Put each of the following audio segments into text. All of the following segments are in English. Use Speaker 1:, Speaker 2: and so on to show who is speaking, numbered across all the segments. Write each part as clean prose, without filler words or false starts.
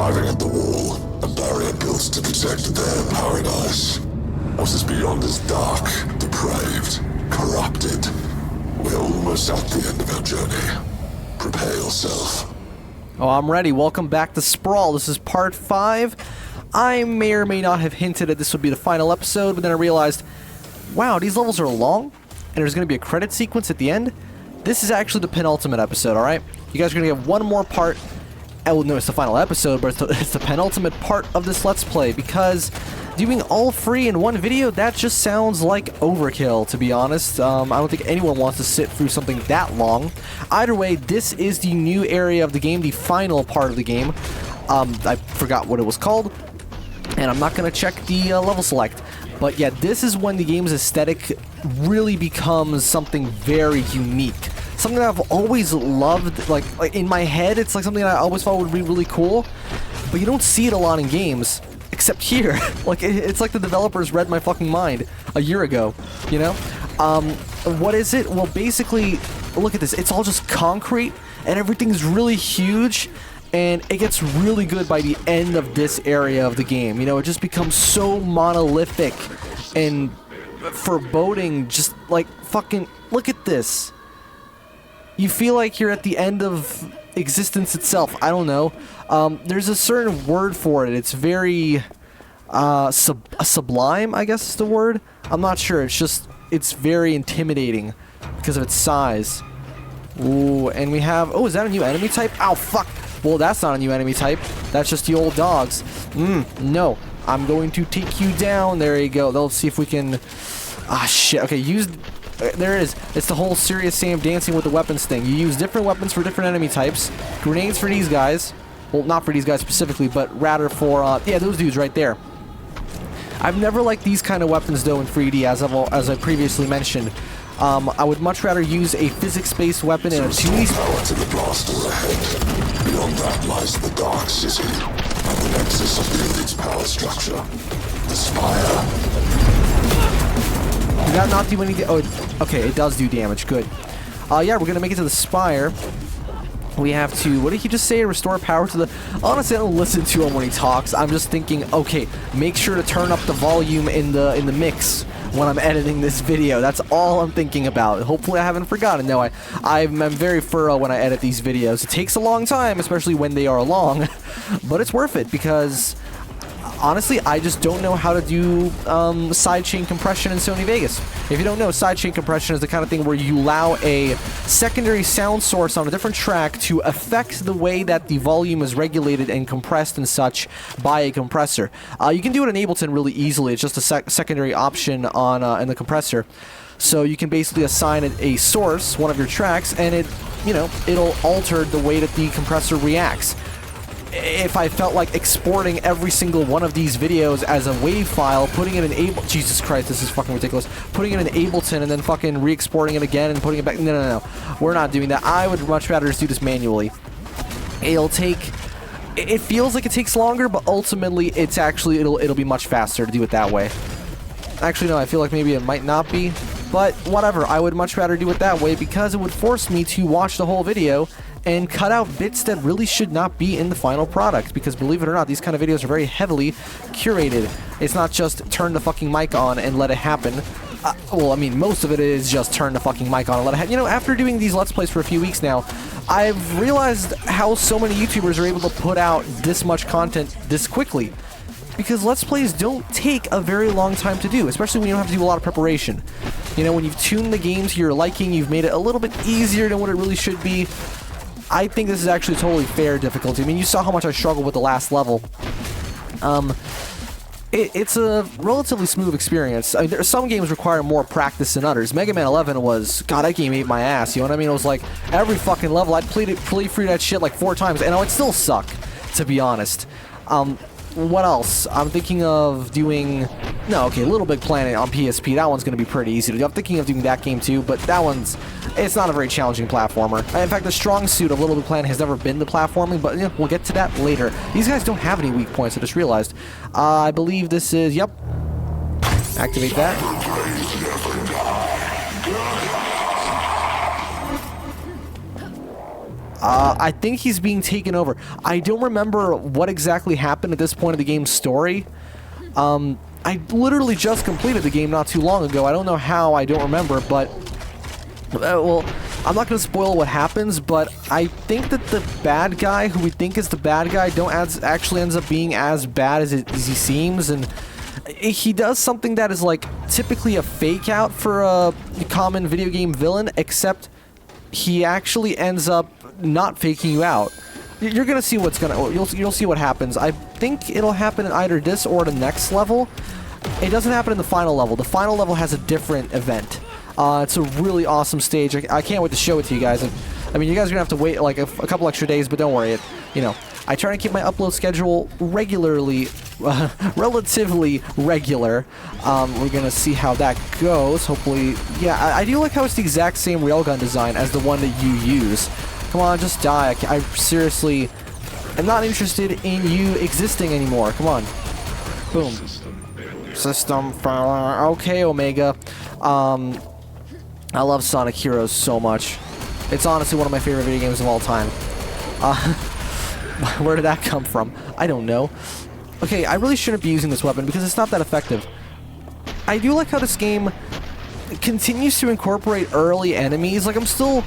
Speaker 1: driving at the wall, a barrier built to protect their paradise. What is beyond is dark, depraved, corrupted. We're almost at the end of our journey. Prepare yourself.
Speaker 2: Oh, I'm ready. Welcome back to Sprawl. This is part 5. I may or may not have hinted that this would be the final episode, but then I realized, wow, these levels are long, and there's going to be a credit sequence at the end. This is actually the penultimate episode, alright? You guys are going to get one more part. Well, no, it's the final episode, but it's the penultimate part of this Let's Play, because doing all free in one video, that just sounds like overkill, to be honest. I don't think anyone wants to sit through something that long. Either way, this is the new area of the game, the final part of the game. I forgot what it was called, and I'm not going to check the level select. But yeah, this is when the game's aesthetic really becomes something very unique. Something that I've always loved, like in my head, it's like something that I always thought would be really cool, but you don't see it a lot in games, except here. Like, it's like the developers read my fucking mind a year ago, you know? What is it? Well, basically, look at this. It's all just concrete, and everything's really huge, and it gets really good by the end of this area of the game. You know, it just becomes so monolithic and foreboding, just like fucking, look at this. You feel like you're at the end of existence itself. I don't know. There's a certain word for it. It's very sublime, I guess is the word. I'm not sure. It's very intimidating because of its size. Ooh, and we have... Oh, is that a new enemy type? Ow, fuck. Well, that's not a new enemy type. That's just the old dogs. No. I'm going to take you down. There you go. Let's see if we can... Ah, shit. Okay, use... There it is. It's the whole Serious Sam dancing with the weapons thing. You use different weapons for different enemy types. Grenades for these guys. Well, not for these guys specifically, but rather for, yeah, those dudes right there. I've never liked these kind of weapons, though, in 3D, as I previously mentioned. I would much rather use a physics-based weapon in a 2D...
Speaker 1: Power to the blaster ahead. Beyond that lies the Dark City, and the nexus of the Elite's power structure. The Spire.
Speaker 2: Did that not do anything? Oh, okay, it does do damage. Good. Yeah, we're gonna make it to the Spire. We have to... What did he just say? Restore power to the... Honestly, I don't listen to him when he talks. I'm just thinking, okay, make sure to turn up the volume in the mix when I'm editing this video. That's all I'm thinking about. Hopefully I haven't forgotten. No, I'm very thorough when I edit these videos. It takes a long time, especially when they are long, but it's worth it because... Honestly, I just don't know how to do sidechain compression in Sony Vegas. If you don't know, sidechain compression is the kind of thing where you allow a secondary sound source on a different track to affect the way that the volume is regulated and compressed and such by a compressor. You can do it in Ableton really easily. It's just a secondary option on in the compressor. So you can basically assign it a source, one of your tracks, and it, you know, it'll alter the way that the compressor reacts. If I felt like exporting every single one of these videos as a WAV file, putting it in Ableton... Jesus Christ, this is fucking ridiculous. Putting it in Ableton and then fucking re-exporting it again and putting it back... No. We're not doing that. I would much rather just do this manually. It'll take... It feels like it takes longer, but ultimately it's actually... It'll be much faster to do it that way. Actually, no, I feel like maybe it might not be. But whatever, I would much rather do it that way because it would force me to watch the whole video and cut out bits that really should not be in the final product, because believe it or not, these kind of videos are very heavily curated. It's not just turn the fucking mic on and let it happen. Well, I mean, most of it is just turn the fucking mic on and let it happen. You know, after doing these Let's Plays for a few weeks now, I've realized how so many YouTubers are able to put out this much content this quickly. Because Let's Plays don't take a very long time to do, especially when you don't have to do a lot of preparation. You know, when you've tuned the game to your liking, you've made it a little bit easier than what it really should be. I think this is actually totally fair difficulty. I mean, you saw how much I struggled with the last level. It's a relatively smooth experience. I mean, some games require more practice than others. Mega Man 11 was... God, that game ate my ass, you know what I mean? It was like, every fucking level, I'd play through that shit like 4 times, and it would still suck, to be honest. What else? I'm thinking of doing... No, okay, Little Big Planet on PSP. That one's going to be pretty easy to do. I'm thinking of doing that game too, but that one's... It's not a very challenging platformer. In fact, the strong suit of Little Big Planet has never been the platforming, but you know, we'll get to that later. These guys don't have any weak points, I just realized. I believe this is... Yep. Activate that. I think he's being taken over. I don't remember what exactly happened at this point of the game's story. I literally just completed the game not too long ago. I don't know how, I don't remember, but... well, I'm not going to spoil what happens, but I think that the bad guy, who we think is the bad guy, actually ends up being as bad as he seems, and he does something that is, like, typically a fake out for a common video game villain, except he actually ends up not faking you out. You're gonna see what's gonna... You'll see what happens. I think it'll happen in either this or the next level. It doesn't happen in the final level. The final level has a different event. It's a really awesome stage. I can't wait to show it to you guys. I mean, you guys are gonna have to wait like a couple extra days, but don't worry. You know, I try to keep my upload schedule regularly, relatively regular. We're gonna see how that goes. Hopefully, yeah. I do like how it's the exact same railgun design as the one that you use. Come on, just die. I seriously am not interested in you existing anymore. Come on. Boom. System failure. Okay, Omega. I love Sonic Heroes so much. It's honestly one of my favorite video games of all time. Where did that come from? I don't know. Okay, I really shouldn't be using this weapon because it's not that effective. I do like how this game continues to incorporate early enemies. Like, I'm still...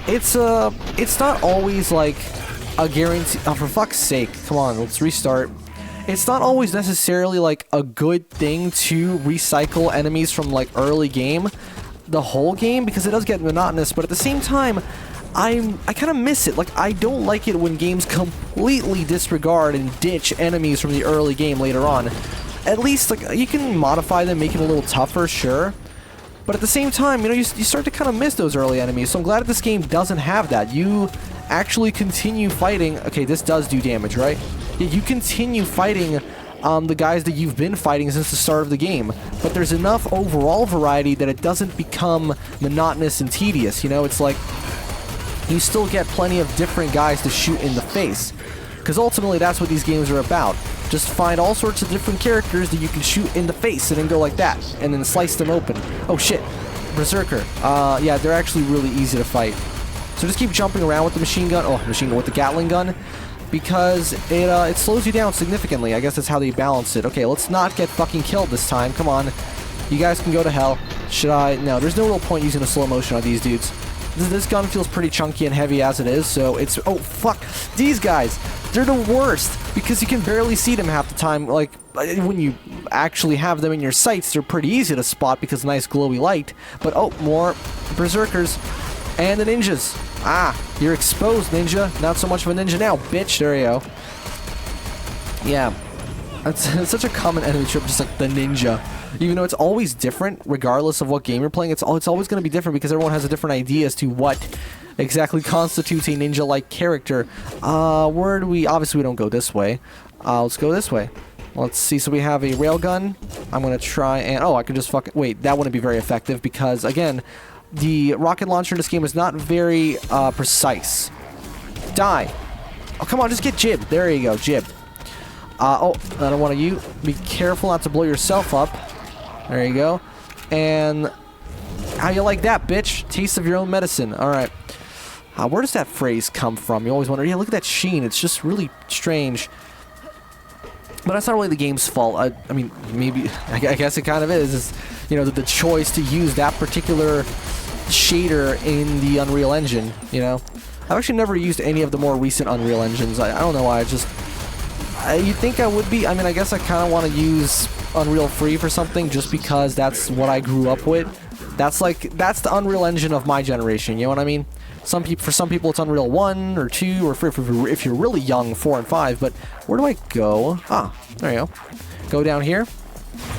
Speaker 2: It's not always, like, a guarantee... Oh, for fuck's sake. Come on, let's restart. It's not always necessarily, like, a good thing to recycle enemies from, like, early game, the whole game, because it does get monotonous, but at the same time, I kind of miss it. Like, I don't like it when games completely disregard and ditch enemies from the early game later on. At least, like, you can modify them, make it a little tougher, sure. But at the same time, you know, you start to kind of miss those early enemies. So I'm glad that this game doesn't have that. You actually continue fighting. Okay, this does do damage, right? Yeah, you continue fighting the guys that you've been fighting since the start of the game. But there's enough overall variety that it doesn't become monotonous and tedious. You know, it's like you still get plenty of different guys to shoot in the face. Because ultimately, that's what these games are about. Just find all sorts of different characters that you can shoot in the face and then go like that. And then slice them open. Oh shit. Berserker. Yeah, they're actually really easy to fight. So just keep jumping around with the machine gun. Oh, machine gun with the Gatling gun. Because it slows you down significantly. I guess that's how they balance it. Okay, let's not get fucking killed this time. Come on. You guys can go to hell. Should I? No, there's no real point using a slow motion on these dudes. This gun feels pretty chunky and heavy as it is, so it's... Oh, fuck. These guys, they're the worst, because you can barely see them half the time. Like, when you actually have them in your sights, they're pretty easy to spot because nice glowy light. But, oh, more berserkers. And the ninjas. Ah, you're exposed, ninja. Not so much of a ninja now, bitch. There you go. Yeah. It's such a common enemy trope, just like the ninja. Even though it's always different, regardless of what game you're playing, it's always going to be different because everyone has a different idea as to what exactly constitutes a ninja-like character. Where do we... Obviously, we don't go this way. Let's go this way. Let's see. So we have a railgun. I'm going to try and... Oh, I could just fucking... Wait, that wouldn't be very effective because, again, the rocket launcher in this game is not very precise. Die. Oh, come on, just get jibbed. There you go, jibbed. Oh, I don't want you. Be careful not to blow yourself up. There you go. And how you like that, bitch? Taste of your own medicine. All right. Where does that phrase come from? You always wonder. Yeah, look at that sheen. It's just really strange. But that's not really the game's fault. I mean, maybe... I guess it kind of is. It's, you know, the choice to use that particular shader in the Unreal Engine, you know? I've actually never used any of the more recent Unreal Engines. I don't know why. I just... you'd think I would be. I mean, I guess I kind of want to use Unreal Free for something just because that's what I grew up with. That's the Unreal Engine of my generation, you know what I mean? For some people it's Unreal 1 or 2 or 3 if you're really young, 4 and 5. But where do I go? Ah, there you go. Go down here.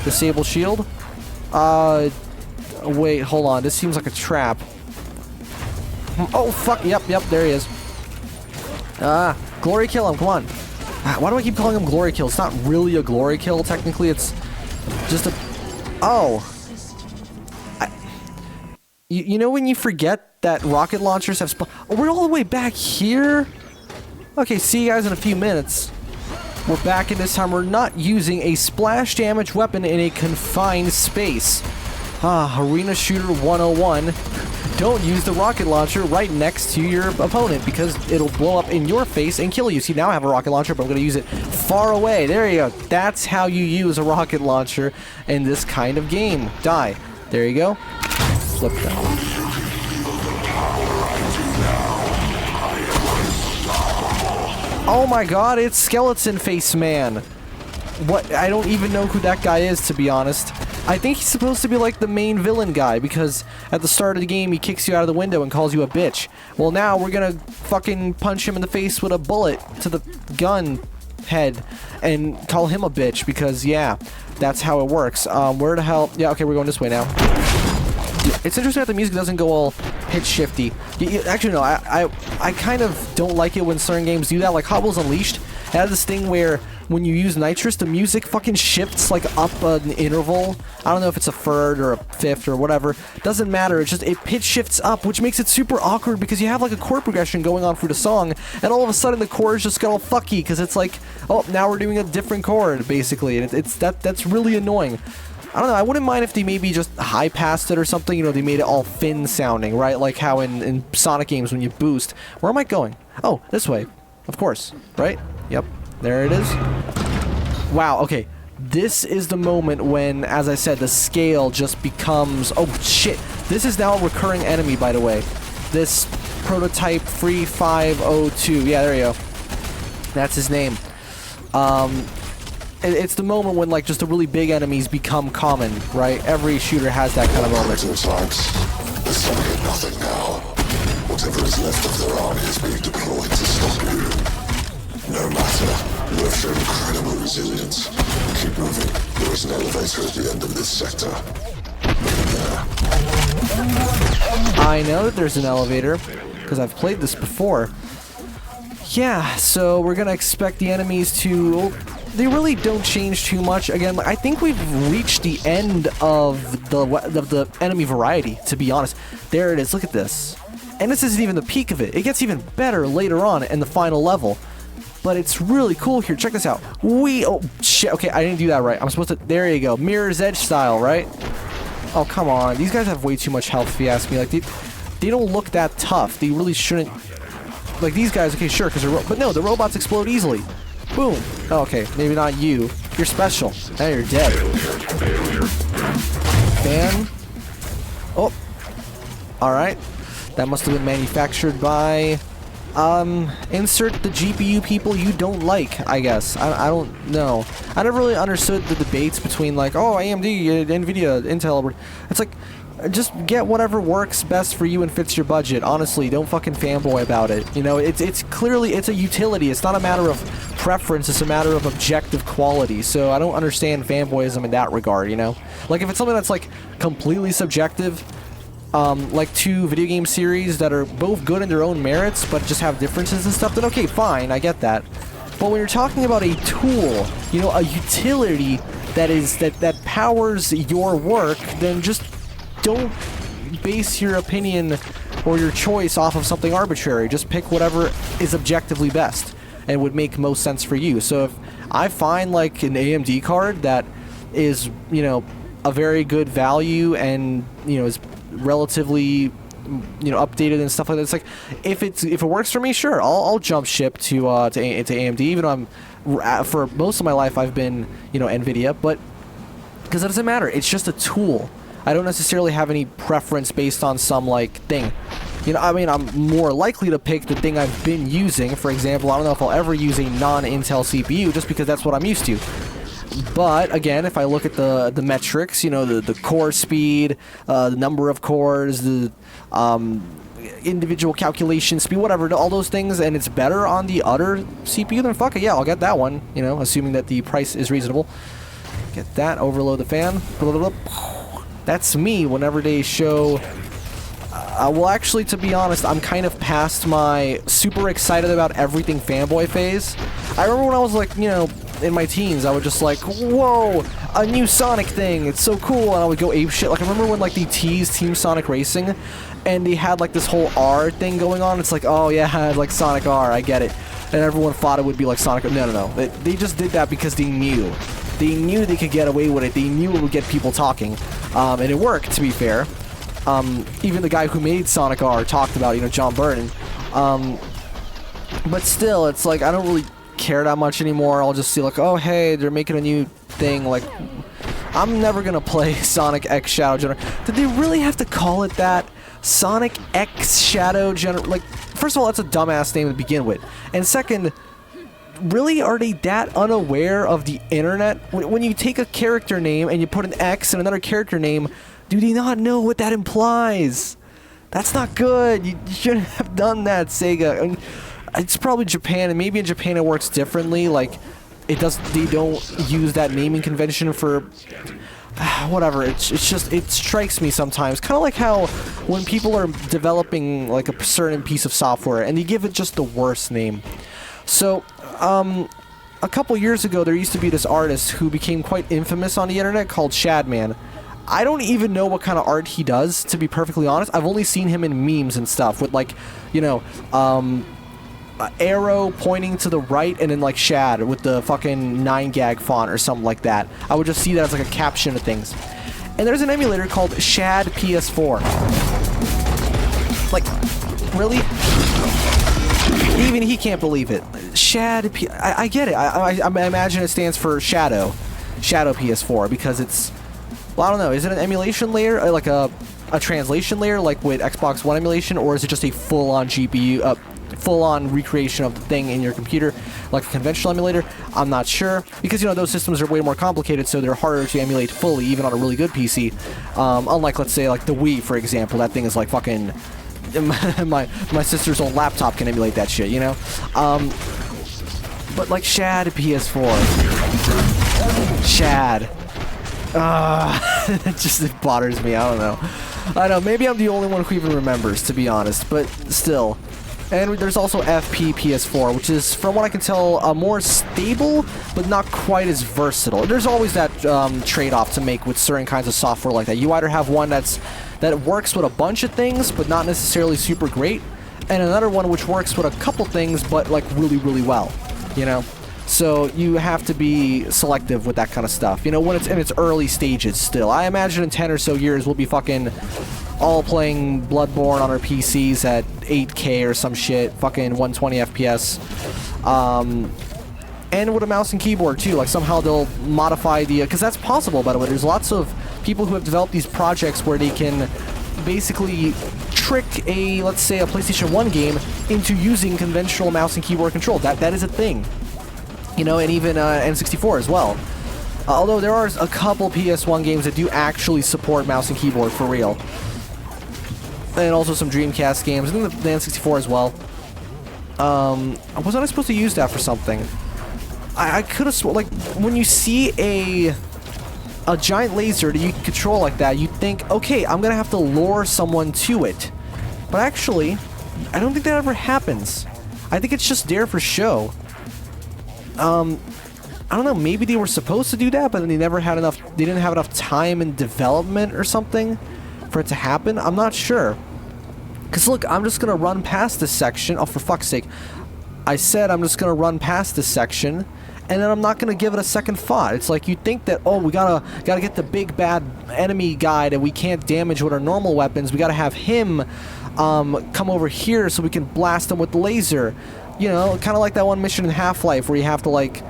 Speaker 2: Disable shield. Wait, hold on. This seems like a trap. Oh, fuck. Yep, there he is. Glory kill him. Come on. Why do I keep calling him glory kill? It's not really a glory kill, technically. It's just a... Oh. You know when you forget that rocket launchers have... Oh, we're all the way back here? Okay, see you guys in a few minutes. We're back, and this time we're not using a splash damage weapon in a confined space. Arena Shooter 101. don't use the rocket launcher right next to your opponent because it'll blow up in your face and kill you. See, now I have a rocket launcher, but I'm going to use it far away. There you go. That's how you use a rocket launcher in this kind of game. Die. There you go. Flip that. Oh my god, it's Skeleton Face Man. What? I don't even know who that guy is, to be honest. I think he's supposed to be like the main villain guy because at the start of the game he kicks you out of the window and calls you a bitch. Well, now we're gonna fucking punch him in the face with a bullet to the gun head and call him a bitch because, yeah, that's how it works. Where the hell? Yeah, okay, we're going this way now. It's interesting that the music doesn't go all hit shifty. Actually, no, I kind of don't like it when certain games do that. Like Hobbles Unleashed, it had this thing where when you use nitrous, the music fucking shifts like up an interval. I don't know if it's a third or a fifth or whatever. Doesn't matter. It's just it pitch shifts up, which makes it super awkward because you have like a chord progression going on through the song, and all of a sudden the chords just got all fucky because it's like, oh, now we're doing a different chord basically, and that's really annoying. I don't know, I wouldn't mind if they maybe just high-passed it or something, you know, they made it all thin sounding, right? Like how in Sonic games when you boost. Where am I going? Oh, this way. Of course, right? Yep, there it is. Wow, okay. This is the moment when, as I said, the scale just becomes... Oh, shit. This is now a recurring enemy, by the way. This prototype 3502. Yeah, there you go. That's his name. It's the moment when, like, just the really big enemies become common, right? Every shooter has that kind of moment.
Speaker 1: There's nothing now. Whatever is left of their army is being deployed to stop you. No matter. You have shown incredible resilience. Keep moving. There is an elevator at the end of this sector.
Speaker 2: I know that there's an elevator, because I've played this before. Yeah, so we're gonna expect the enemies to... They really don't change too much. Again, I think we've reached the end of the enemy variety, to be honest. There it is, look at this. And this isn't even the peak of it. It gets even better later on in the final level. But it's really cool here. Check this out. Oh, shit. Okay, I didn't do that right. I'm supposed to... There you go. Mirror's Edge style, right? Oh, come on. These guys have way too much health, if you ask me. Like, they don't look that tough. They really shouldn't... Like, these guys, okay, sure, because they're... But no, the robots explode easily. Boom. Oh, okay, maybe not you. You're special. Now you're dead. Fan. Oh. Alright. That must have been manufactured by... insert the GPU people you don't like, I guess. I don't know. I never really understood the debates between, like, oh, AMD, NVIDIA, Intel. It's like, just get whatever works best for you and fits your budget. Honestly, don't fucking fanboy about it. You know, it's clearly, it's a utility. It's not a matter of preference. It's a matter of objective quality. So I don't understand fanboyism in that regard, you know? Like, if it's something that's, like, completely subjective... like two video game series that are both good in their own merits, but just have differences and stuff, then okay, fine, I get that. But when you're talking about a tool, you know, a utility that powers your work, then just don't base your opinion or your choice off of something arbitrary. Just pick whatever is objectively best and would make most sense for you. So if I find, like, an AMD card that is, you know, a very good value and, you know, is relatively, you know, updated and stuff like that. It's like, if it works for me, sure, I'll jump ship to AMD. Even though I'm for most of my life I've been, you know, NVIDIA, but because it doesn't matter. It's just a tool. I don't necessarily have any preference based on some, like, thing. You know, I mean, I'm more likely to pick the thing I've been using. For example, I don't know if I'll ever use a non-Intel CPU just because that's what I'm used to. But again, if I look at the metrics, you know, the core speed, the number of cores, the individual calculation speed, whatever, all those things, and it's better on the other CPU, then fuck it, yeah, I'll get that one, you know, assuming that the price is reasonable. Get that, overload the fan. That's me whenever they show... well, actually, to be honest, I'm kind of past my super excited about everything fanboy phase. I remember when I was, like, you know, in my teens, I would just like, whoa, a new Sonic thing, it's so cool, and I would go ape shit. Like, I remember when, like, they teased Team Sonic Racing, and they had, like, this whole R thing going on. It's like, oh, yeah, like Sonic R, I get it. And everyone thought it would be like Sonic... No. They just did that because they knew. They knew they could get away with it. They knew it would get people talking. And it worked, to be fair. Even the guy who made Sonic R talked about, you know, John Burton. But still, it's like, I don't really care that much anymore. I'll just see like, oh, hey, they're making a new thing. Like, I'm never gonna play Sonic X Shadow Generator. Did they really have to call it that? Sonic X Shadow Generator? Like, first of all, that's a dumbass name to begin with. And second, really, are they that unaware of the internet? When you take a character name and you put an X in another character name, do they not know what that implies? That's not good. You shouldn't have done that, Sega. I mean, it's probably Japan, and maybe in Japan it works differently. Like, they don't use that naming convention for whatever. It's just, it strikes me sometimes, kind of like how when people are developing like a certain piece of software and you give it just the worst name. So, a couple years ago, there used to be this artist who became quite infamous on the internet called Shadman. I don't even know what kind of art he does, to be perfectly honest. I've only seen him in memes and stuff with, like, you know, arrow pointing to the right and then, like, Shad with the fucking 9gag font or something like that. I would just see that as, like, a caption of things. And there's an emulator called Shad PS4. Like, really? Even he can't believe it. Shad I get it. I imagine it stands for Shadow PS4, because it's, well, I don't know, is it an emulation layer, like a translation layer like with Xbox One emulation, or is it just a full-on GPU, full-on recreation of the thing in your computer, like a conventional emulator? I'm not sure, because, you know, those systems are way more complicated, so they're harder to emulate fully, even on a really good PC. Unlike, let's say, like the Wii, for example. That thing is like fucking... my sister's old laptop can emulate that shit, you know? But like Shad PS4. Shad. It bothers me, I don't know. I know, maybe I'm the only one who even remembers, to be honest, but still. And there's also FP PS4, which is, from what I can tell, more stable, but not quite as versatile. There's always that trade-off to make with certain kinds of software like that. You either have one that works with a bunch of things, but not necessarily super great, and another one which works with a couple things, but like really, really well, you know? So you have to be selective with that kind of stuff, you know, when it's in its early stages still. I imagine in 10 or so years we'll be fucking all playing Bloodborne on our PCs at 8K or some shit, fucking 120 FPS. And with a mouse and keyboard too, like somehow they'll modify the, because that's possible, by the way. There's lots of people who have developed these projects where they can basically trick a, let's say, a PlayStation 1 game into using conventional mouse and keyboard control. That is a thing, you know, and even N64 as well. Although there are a couple PS1 games that do actually support mouse and keyboard for real. And also some Dreamcast games, and the N64 as well. Wasn't I supposed to use that for something? I could have sworn, like, when you see a giant laser that you can control like that, you think, okay, I'm gonna have to lure someone to it. But actually, I don't think that ever happens. I think it's just there for show. I don't know, maybe they were supposed to do that, but then they never had enough, they didn't have enough time in development or something for it to happen. I'm not sure. Because look, I'm just gonna run past this section. Oh, for fuck's sake. I said I'm just gonna run past this section, and then I'm not gonna give it a second thought. It's like you think that, oh, we gotta get the big bad enemy guy that we can't damage with our normal weapons. We gotta have him come over here so we can blast him with the laser. You know, kind of like that one mission in Half-Life where you have to, like,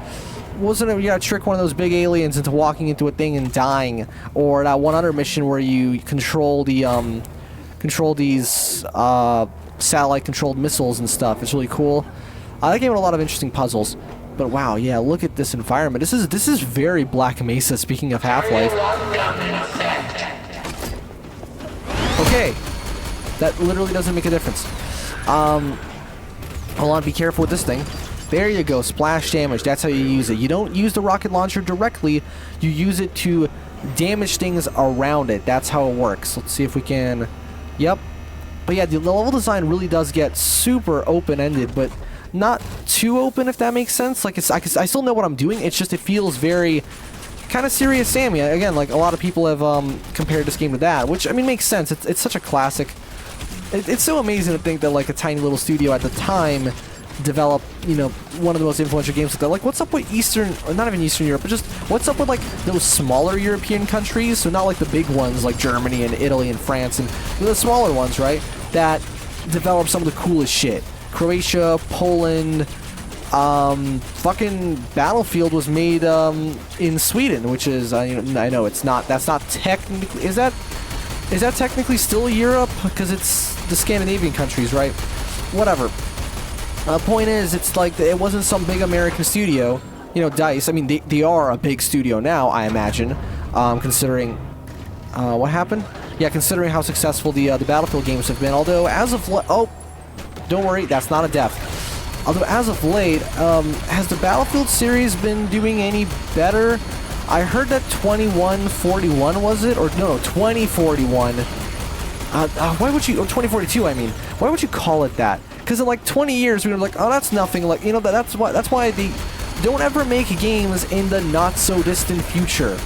Speaker 2: wasn't it, you gotta trick one of those big aliens into walking into a thing and dying, or that one other mission where you control the these satellite controlled missiles and stuff. It's really cool. That game had a lot of interesting puzzles. But wow, yeah, look at this environment. This is very Black Mesa, speaking of Half-Life. Okay. That literally doesn't make a difference. Hold on, be careful with this thing. There you go, splash damage. That's how you use it. You don't use the rocket launcher directly. You use it to damage things around it. That's how it works. Let's see if we can... Yep. But yeah, the level design really does get super open-ended, but not too open, if that makes sense. Like, I still know what I'm doing. It's just, it feels very kind of Serious Sammy. Again, like, a lot of people have compared this game to that, which, I mean, makes sense. It's such a classic. It's so amazing to think that, like, a tiny little studio at the time develop, you know, one of the most influential games like that. Like, what's up with Eastern, or not even Eastern Europe, but just what's up with like those smaller European countries? So not like the big ones like Germany and Italy and France, and the smaller ones, right? That develop some of the coolest shit. Croatia, Poland, fucking Battlefield was made in Sweden, which is I know it's not. That's not technically. Is that technically still Europe? Because it's the Scandinavian countries, right? Whatever. Point is, it's like it wasn't some big American studio. You know, DICE. I mean, they are a big studio now, I imagine, considering what happened. Yeah, considering how successful the Battlefield games have been. Although as of don't worry, that's not a death. Although as of late, has the Battlefield series been doing any better? I heard that 2141 was it, or no, 2041. Why would you, or 2042? I mean, why would you call it that? Because in like 20 years, we were like, oh, that's nothing. Like, you know, that's why they don't ever make games in the not so distant future,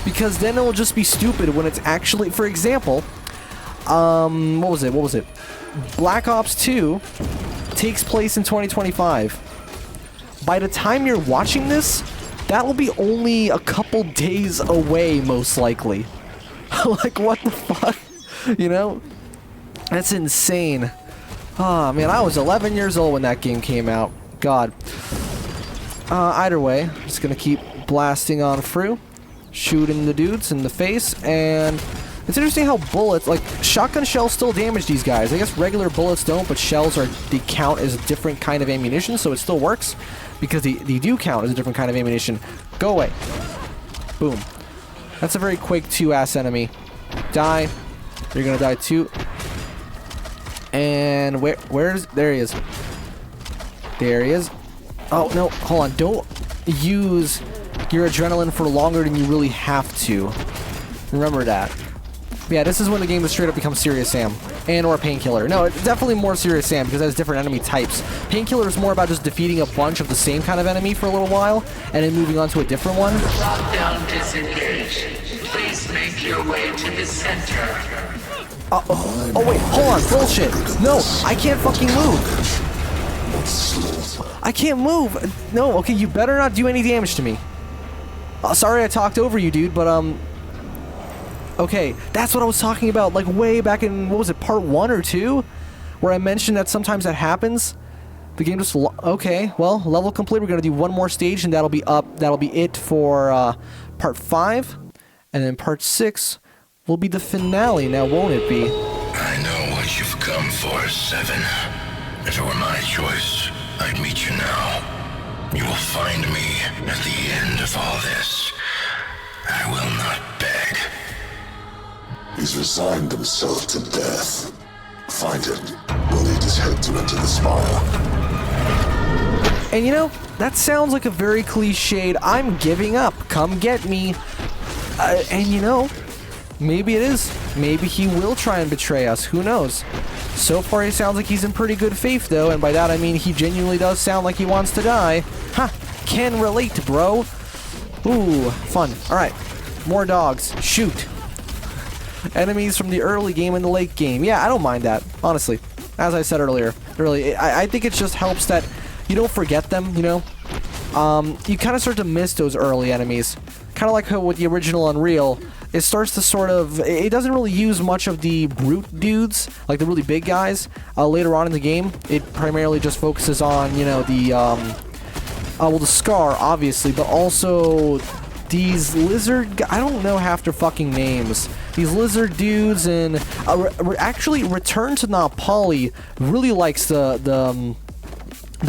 Speaker 2: because then it'll just be stupid when it's actually, for example, what was it? Black Ops 2 takes place in 2025. By the time you're watching this, that will be only a couple days away, most likely. Like, what the fuck? You know? That's insane. Oh, man, I was 11 years old when that game came out. God. Either way, I'm just gonna keep blasting on through, shooting the dudes in the face, and it's interesting how bullets, like, shotgun shells still damage these guys. I guess regular bullets don't, but shells they count as a different kind of ammunition, so it still works, because they do count as a different kind of ammunition. Go away. Boom. That's a very Quake 2-ass enemy. Die. You're gonna die too. And where's, there he is. There he is. Oh, no, hold on. Don't use your adrenaline for longer than you really have to. Remember that. Yeah, this is when the game is straight up becomes Serious Sam. And or Painkiller. No, it's definitely more Serious Sam because it has different enemy types. Painkiller is more about just defeating a bunch of the same kind of enemy for a little while and then moving on to a different one.
Speaker 3: Lockdown disengaged. Please make your way to the center.
Speaker 2: Oh wait, hold on, bullshit. No, I can't fucking move. I can't move. No, okay, you better not do any damage to me. Sorry I talked over you, dude, but okay, that's what I was talking about, like way back in, what was it, part 1 or 2? Where I mentioned that sometimes that happens. The game just, okay, well, level complete. We're gonna do one more stage and that'll be it for part 5. And then part 6 will be the finale, now won't it be?
Speaker 4: I know what you've come for, 7. If it were my choice, I'd meet you now. You will find me at the end of all this. I will not beg.
Speaker 1: He's resigned himself to death. Find him. We'll lead his head to enter the spire.
Speaker 2: And you know, that sounds like a very cliched, I'm giving up, come get me. And you know, maybe it is. Maybe he will try and betray us. Who knows? So far, he sounds like he's in pretty good faith, though. And by that, I mean he genuinely does sound like he wants to die. Ha! Can relate, bro. Ooh, fun. Alright. More dogs. Shoot. Enemies from the early game and the late game. Yeah, I don't mind that, honestly. As I said earlier. Really, I think it just helps that you don't forget them, you know? You kind of start to miss those early enemies. Kind of like how with the original Unreal, it starts to sort of, it doesn't really use much of the brute dudes, like the really big guys, later on in the game. It primarily just focuses on, you know, the, well, the Scar, obviously, but also these lizard, I don't know half their fucking names. These lizard dudes, and actually Return to Napali really likes the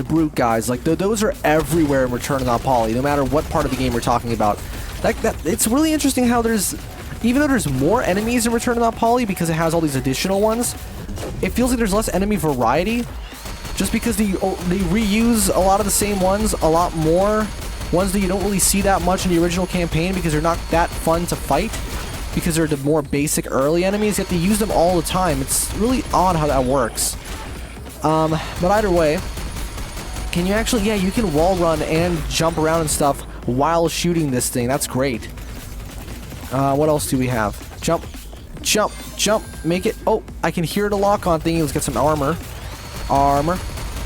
Speaker 2: brute guys. Like, those are everywhere in Return to Napali, no matter what part of the game we're talking about. It's really interesting how there's, even though there's more enemies in Return to Napali because it has all these additional ones, it feels like there's less enemy variety, just because they reuse a lot of the same ones, a lot more ones that you don't really see that much in the original campaign because they're not that fun to fight, because they're the more basic early enemies, yet they use them all the time. It's really odd how that works. But either way, can you actually, yeah, you can wall run and jump around and stuff while shooting this thing. That's great. What else do we have? Jump, jump, jump, make it. Oh, I can hear the lock-on thing. Let's get some armor. Armor.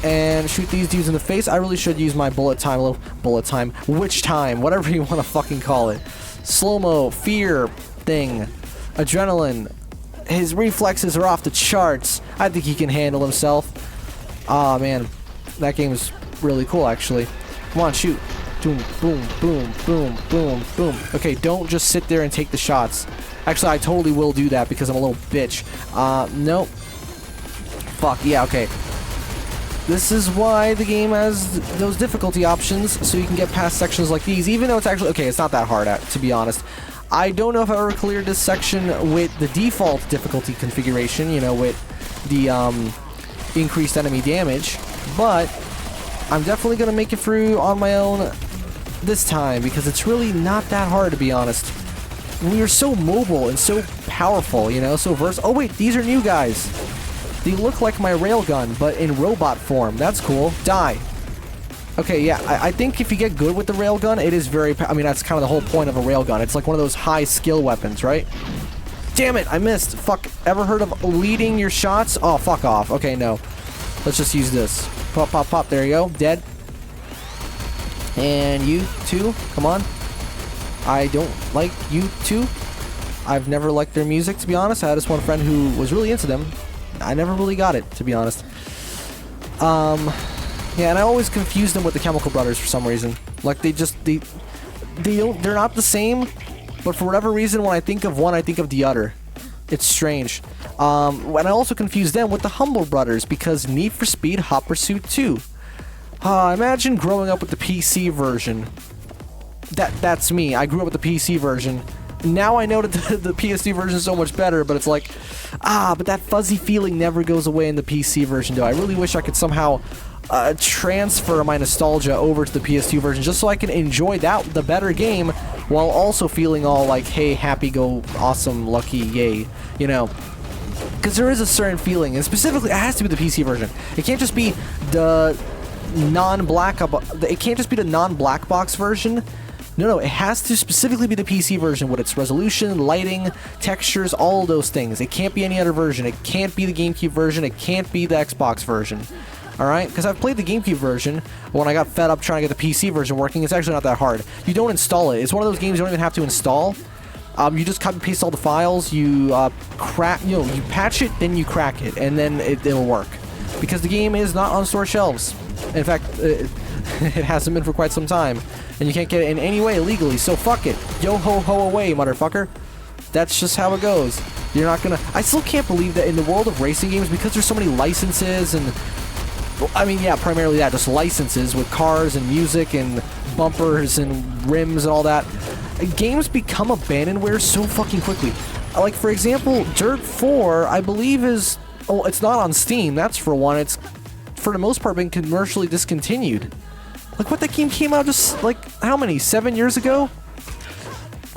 Speaker 2: and shoot these dudes in the face. I really should use my bullet time, a little bullet time, witch time, whatever you want to fucking call it. Slow-mo, fear thing, adrenaline. His reflexes are off the charts. I think he can handle himself. Ah, man, that game is really cool, actually. Come on, shoot. Boom, boom, boom, boom, boom, boom. Okay, don't just sit there and take the shots. Actually, I totally will do that because I'm a little bitch. Nope. Fuck, yeah, okay. This is why the game has those difficulty options, so you can get past sections like these, even though it's actually... Okay, it's not that hard, to be honest. I don't know if I ever cleared this section with the default difficulty configuration, you know, with the increased enemy damage, but I'm definitely going to make it through on my own this time, because it's really not that hard, to be honest. We are so mobile and so powerful, you know, so versatile. Oh, wait, these are new guys. They look like my railgun, but in robot form. That's cool. Die. Okay, yeah, I think if you get good with the railgun, it is very... I mean, that's kind of the whole point of a railgun. It's like one of those high skill weapons, right? Damn it, I missed. Fuck, ever heard of leading your shots? Oh, fuck off. Okay, no. Let's just use this. Pop, pop, pop. There you go. Dead. And you, too. Come on. I don't like you, too. I've never liked their music, to be honest. I had this one friend who was really into them. I never really got it, to be honest. Yeah, and I always confuse them with the Chemical Brothers for some reason. Like, they're not the same, but for whatever reason, when I think of one, I think of the other. It's strange. And I also confuse them with the Humble Brothers, because Need for Speed Hot Pursuit 2. Imagine growing up with the PC version. That's me. I grew up with the PC version. Now I know that the PS2 version is so much better, but it's like, but that fuzzy feeling never goes away in the PC version, though. I really wish I could somehow transfer my nostalgia over to the PS2 version, just so I can enjoy the better game, while also feeling all like, hey, happy, go, awesome, lucky, yay, you know. Because there is a certain feeling, and specifically, it has to be the PC version. It can't just be the non-black box version. No, it has to specifically be the PC version with its resolution, lighting, textures, all those things. It can't be any other version. It can't be the GameCube version. It can't be the Xbox version. Alright? Because I've played the GameCube version when I got fed up trying to get the PC version working. It's actually not that hard. You don't install it. It's one of those games you don't even have to install. You just copy and paste all the files, you you patch it, then you crack it, and then it'll work. Because the game is not on store shelves. In fact, it hasn't been for quite some time. And you can't get it in any way illegally, so fuck it. Yo ho ho away, motherfucker. That's just how it goes. You're not gonna... I still can't believe that in the world of racing games, because there's so many licenses and... I mean, yeah, primarily that, just licenses with cars and music and bumpers and rims and all that. Games become abandonware so fucking quickly. Like, for example, Dirt 4, I believe is... Oh, it's not on Steam, that's for one. It's, for the most part, been commercially discontinued. Like, what, that game came out just, like, how many? 7 years ago?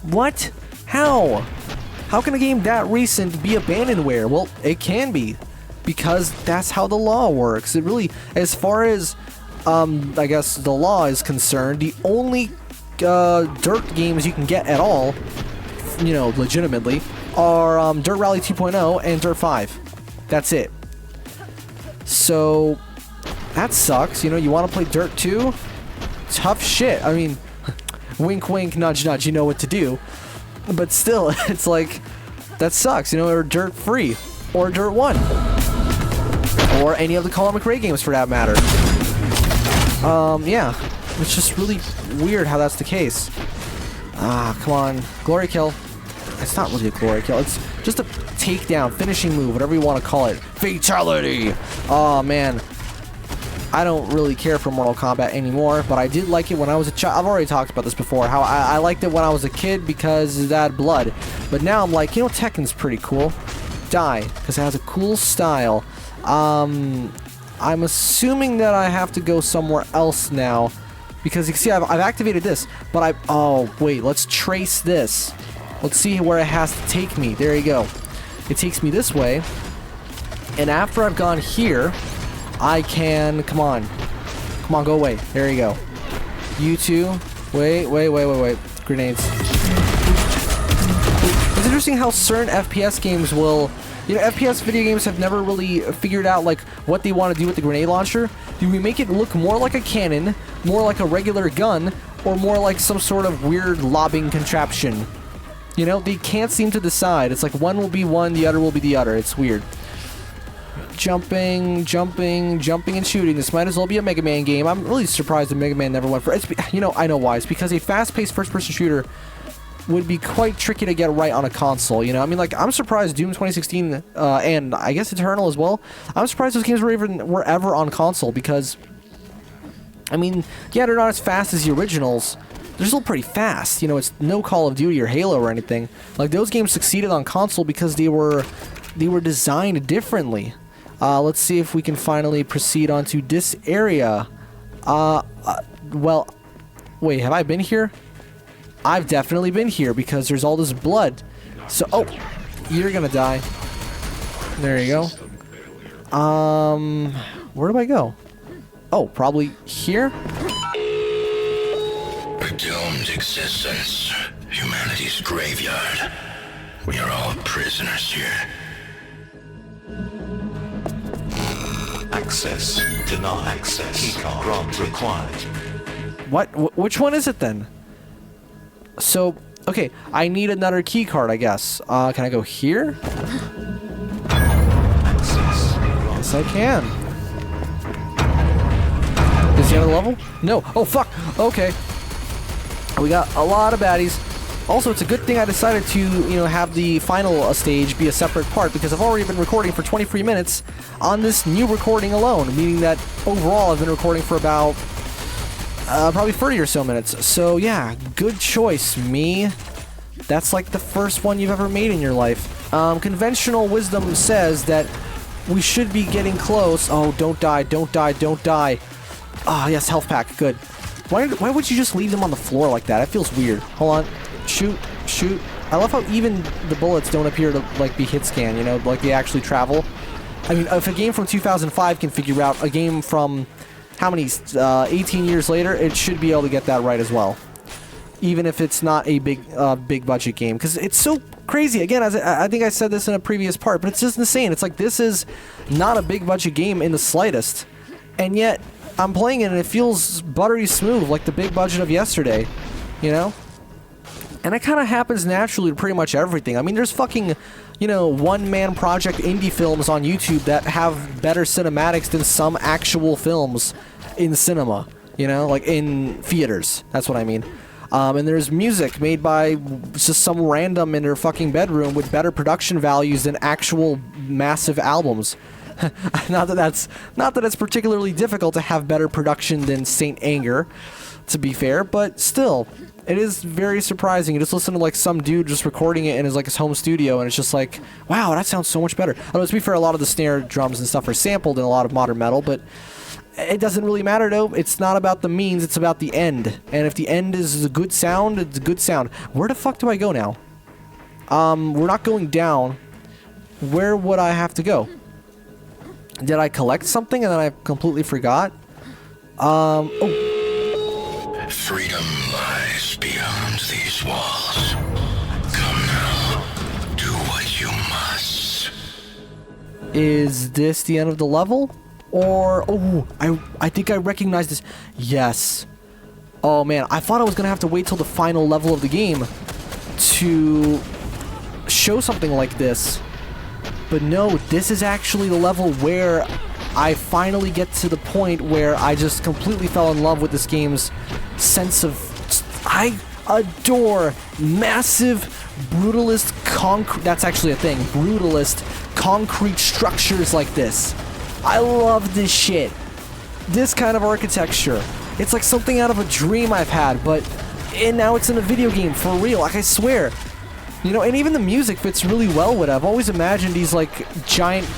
Speaker 2: What? How? How can a game that recent be abandonware? Well, it can be. Because that's how the law works. It really, as far as, I guess, the law is concerned, the only dirt games you can get at all, you know, legitimately, are Dirt Rally 2.0 and Dirt 5. That's it. So... that sucks, you know, you want to play Dirt 2? Tough shit. I mean, wink wink, nudge nudge, you know what to do. But still, it's like, that sucks, you know, or Dirt 3, or Dirt 1. Or any of the Colin McRae games for that matter. Yeah, it's just really weird how that's the case. Come on, glory kill. It's not really a glory kill, it's just a takedown, finishing move, whatever you want to call it. Fatality! Oh man. I don't really care for Mortal Kombat anymore, but I did like it when I was a child. I've already talked about this before, how I liked it when I was a kid because it had blood. But now I'm like, you know, Tekken's pretty cool. Die, because it has a cool style. I'm assuming that I have to go somewhere else now, because you can see I've activated this, but oh, wait, let's trace this. Let's see where it has to take me. There you go. It takes me this way, and after I've gone here, I can... Come on, go away. There you go. You two. Wait. Grenades. It's interesting how certain FPS games will... You know, FPS video games have never really figured out, like, what they want to do with the grenade launcher. Do we make it look more like a cannon, more like a regular gun, or more like some sort of weird lobbing contraption? You know, they can't seem to decide. It's like one will be one, the other will be the other. It's weird. Jumping, jumping, jumping and shooting. This might as well be a Mega Man game. I'm really surprised that Mega Man never went for it. You know, I know why. It's because a fast-paced first-person shooter would be quite tricky to get right on a console, you know? I mean, like, I'm surprised Doom 2016, and I guess Eternal as well, I'm surprised those games were ever on console, because, I mean, yeah, they're not as fast as the originals. They're still pretty fast, you know? It's no Call of Duty or Halo or anything. Like, those games succeeded on console because they were designed differently. Let's see if we can finally proceed onto this area. Well, wait, have I been here? I've definitely been here because there's all this blood. So, oh, you're gonna die. There you go. Where do I go? Oh, probably here?
Speaker 4: A doomed existence. Humanity's graveyard. We are all prisoners here.
Speaker 5: Access. Deny access. Keycard grant required.
Speaker 2: What? Which one is it then? So, okay, I need another key card, I guess. Can I go here?
Speaker 5: Access.
Speaker 2: Yes, I can. Is the other level? No. Oh, fuck. Okay. We got a lot of baddies. Also, it's a good thing I decided to, you know, have the final stage be a separate part, because I've already been recording for 23 minutes on this new recording alone, meaning that overall I've been recording for about probably 30 or so minutes. So yeah, good choice, me. That's like the first one you've ever made in your life. Conventional wisdom says that we should be getting close. Oh, don't die, don't die, don't die. Ah, yes, health pack, good. Why would you just leave them on the floor like that? That feels weird. Hold on. Shoot, shoot. I love how even the bullets don't appear to, like, be hit scan, you know, like they actually travel. I mean, if a game from 2005 can figure out a game from how many, 18 years later, it should be able to get that right as well. Even if it's not a big budget game. Because it's so crazy. Again, as I think I said this in a previous part, but it's just insane. It's like, this is not a big budget game in the slightest. And yet, I'm playing it and it feels buttery smooth, like the big budget of yesterday. You know? And it kind of happens naturally to pretty much everything. I mean, there's fucking, you know, one-man project indie films on YouTube that have better cinematics than some actual films in cinema. You know, like in theaters. That's what I mean. And there's music made by just some random in their fucking bedroom with better production values than actual massive albums. not that it's particularly difficult to have better production than Saint Anger, to be fair, but still. It is very surprising. You just listen to, like, some dude just recording it in his, like, his home studio, and it's just like, wow, that sounds so much better. Although, to be fair, a lot of the snare drums and stuff are sampled in a lot of modern metal, but it doesn't really matter, though. It's not about the means, it's about the end. And if the end is a good sound, it's a good sound. Where the fuck do I go now? We're not going down. Where would I have to go? Did I collect something and then I completely forgot? Oh.
Speaker 4: Freedom lies beyond these walls. Come now, do what you must.
Speaker 2: Is this the end of the level? Or, oh, I think I recognize this. Yes. Oh man, I thought I was gonna have to wait till the final level of the game to show something like this. But no, this is actually the level where I finally get to the point where I just completely fell in love with this game's sense of... I adore massive brutalist concrete... That's actually a thing. Brutalist concrete structures like this. I love this shit. This kind of architecture. It's like something out of a dream I've had, and now it's in a video game for real. Like, I swear. You know, and even the music fits really well with it. I've always imagined these, like, giant,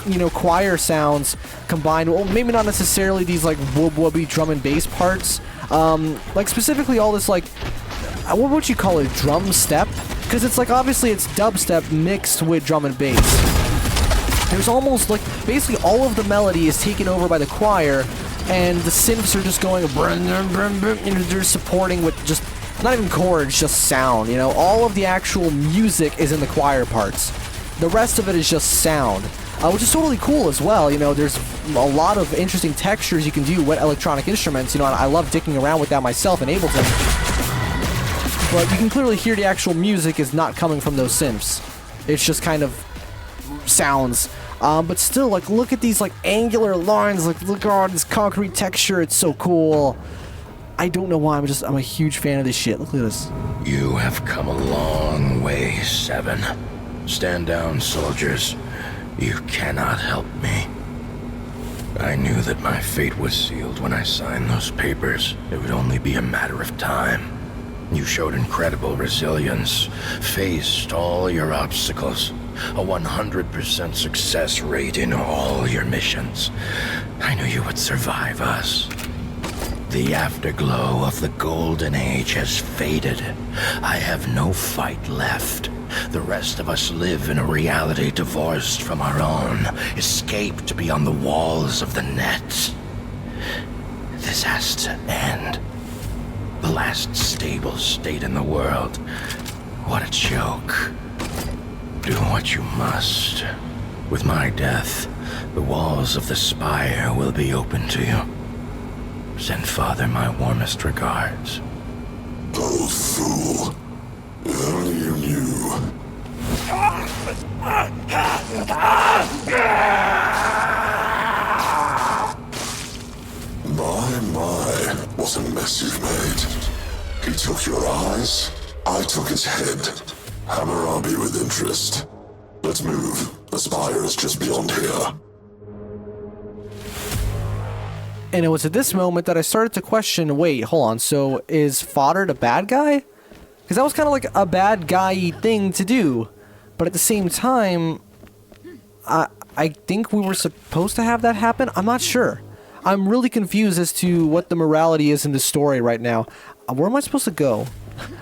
Speaker 2: you know, choir sounds combined. Well, maybe not necessarily these, like, whoop-whoopy drum and bass parts. Like, specifically all this, like, what would you call it? Drum step? Because it's, like, obviously it's dubstep mixed with drum and bass. There's almost, like, basically all of the melody is taken over by the choir, and the synths are just going, you know, they're supporting with just... Not even chords, just sound, you know? All of the actual music is in the choir parts. The rest of it is just sound. which is totally cool as well. You know, there's a lot of interesting textures you can do with electronic instruments. You know, and I love dicking around with that myself in Ableton. But you can clearly hear the actual music is not coming from those synths. It's just kind of sounds. But still, like, look at these, like, angular lines. Like, look at all this concrete texture. It's so cool. I don't know why. I'm a huge fan of this shit. Look at this.
Speaker 4: You have come a long way, 7. Stand down, soldiers. You cannot help me. I knew that my fate was sealed when I signed those papers. It would only be a matter of time. You showed incredible resilience, faced all your obstacles, a 100% success rate in all your missions. I knew you would survive us. The afterglow of the Golden Age has faded. I have no fight left. The rest of us live in a reality divorced from our own, escaped beyond the walls of the net. This has to end. The last stable state in the world. What a joke. Do what you must. With my death, the walls of the spire will be open to you. Send Father my warmest regards.
Speaker 1: Oh, fool. If only you knew. My, what a mess you've made. He took your eyes, I took his head. Hammurabi with interest. Let's move. The spire is just beyond here.
Speaker 2: And it was at this moment that I started to question, wait, hold on, so is Fodder the bad guy? Because that was kind of like a bad guy-y thing to do. But at the same time, I think we were supposed to have that happen? I'm not sure. I'm really confused as to what the morality is in this story right now. Where am I supposed to go?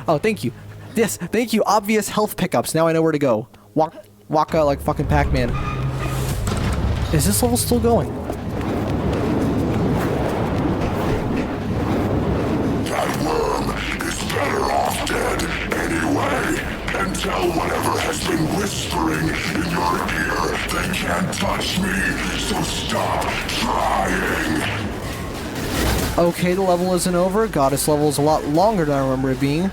Speaker 2: Oh, thank you. Yes, thank you. Obvious health pickups. Now I know where to go. Walk out like fucking Pac-Man. Is this level still going?
Speaker 1: That worm is better off dead anyway. Until whatever has been whispering in your ear, they can't touch me, so stop trying.
Speaker 2: Okay, the level isn't over. Goddess level is a lot longer than I remember it being.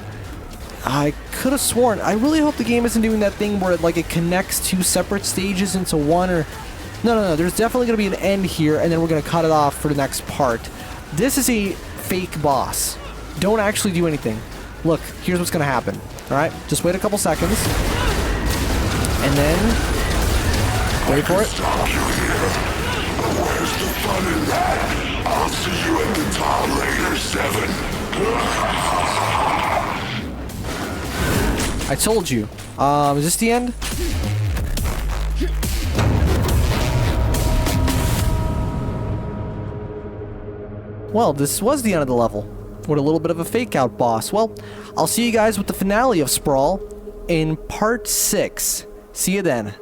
Speaker 2: I could have sworn. I really hope the game isn't doing that thing where it connects two separate stages into one, or... No. There's definitely going to be an end here, and then we're going to cut it off for the next part. This is a fake boss. Don't actually do anything. Look, here's what's going to happen. Alright, just wait a couple seconds. And then... wait for it.
Speaker 1: Stop you here. But where's the fun in that? I'll see you at the top later, 7.
Speaker 2: I told you. Is this the end? Well, this was the end of the level. With a little bit of a fake-out boss. Well, I'll see you guys with the finale of Sprawl in part 6. See you then.